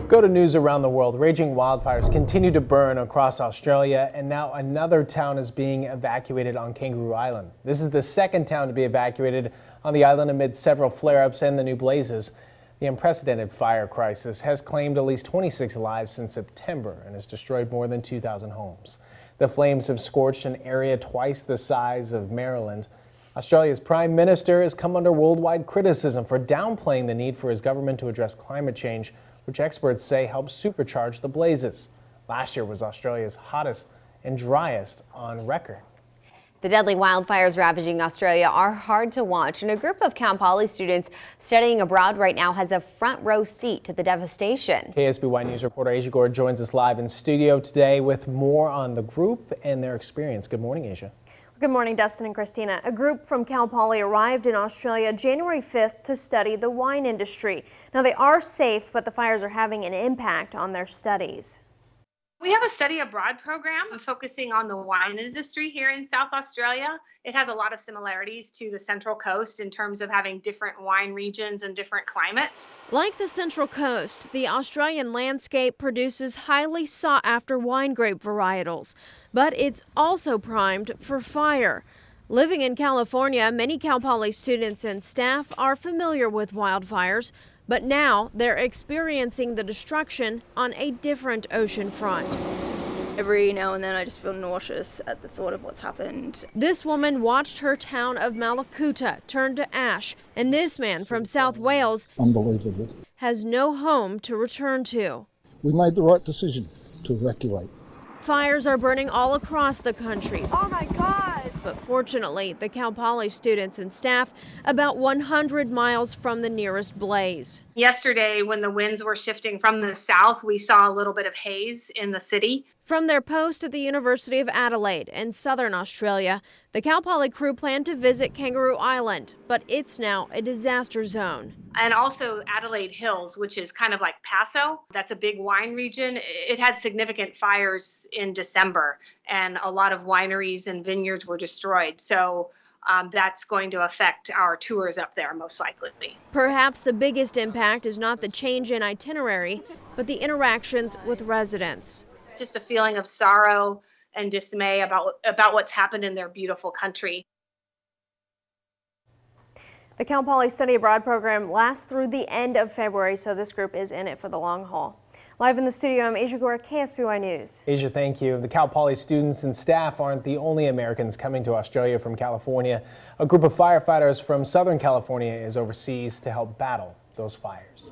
Go to news around the world. Raging wildfires continue to burn across Australia, and now another town is being evacuated on Kangaroo Island. This is the second town to be evacuated on the island amid several flare-ups and the new blazes. The unprecedented fire crisis has claimed at least 26 lives since September and has destroyed more than 2,000 homes. The flames have scorched an area twice the size of Maryland. Australia's Prime Minister has come under worldwide criticism for downplaying the need for his government to address climate change, which experts say helps supercharge the blazes. Last year was Australia's hottest and driest on record. The deadly wildfires ravaging Australia are hard to watch, and a group of Cal Poly students studying abroad right now has a front row seat to the devastation. KSBY News reporter Asia Gore joins us live in studio today with more on the group and their experience. Good morning, Asia. Good morning, Dustin and Christina. A group from Cal Poly arrived in Australia January 5th to study the wine industry. Now, they are safe, but the fires are having an impact on their studies. We have a study abroad program focusing on the wine industry here in South Australia. It has a lot of similarities to the Central Coast in terms of having different wine regions and different climates. Like the Central Coast, the Australian landscape produces highly sought-after wine grape varietals, but it's also primed for fire. Living in California, many Cal Poly students and staff are familiar with wildfires, but now they're experiencing the destruction on a different ocean front. Every now and then I just feel nauseous at the thought of what's happened. This woman watched her town of Malakuta turn to ash, and this man from South Wales unbelievable has no home to return to. We made the right decision to evacuate. Fires are burning all across the country. Oh my God! But fortunately, the Cal Poly students and staff about 100 miles from the nearest blaze. Yesterday, when the winds were shifting from the south, we saw a little bit of haze in the city. From their post at the University of Adelaide in southern Australia, the Cal Poly crew planned to visit Kangaroo Island, but it's now a disaster zone. And also Adelaide Hills, which is kind of like Paso. That's a big wine region. It had significant fires in December, and a lot of wineries and vineyards were destroyed. So that's going to affect our tours up there most likely. Perhaps the biggest impact is not the change in itinerary, but the interactions with residents. Just a feeling of sorrow and dismay about what's happened in their beautiful country. The Cal Poly Study Abroad program lasts through the end of February, so this group is in it for the long haul. Live in the studio, I'm Asia Gore, KSBY News. Asia, thank you. The Cal Poly students and staff aren't the only Americans coming to Australia from California. A group of firefighters from Southern California is overseas to help battle those fires.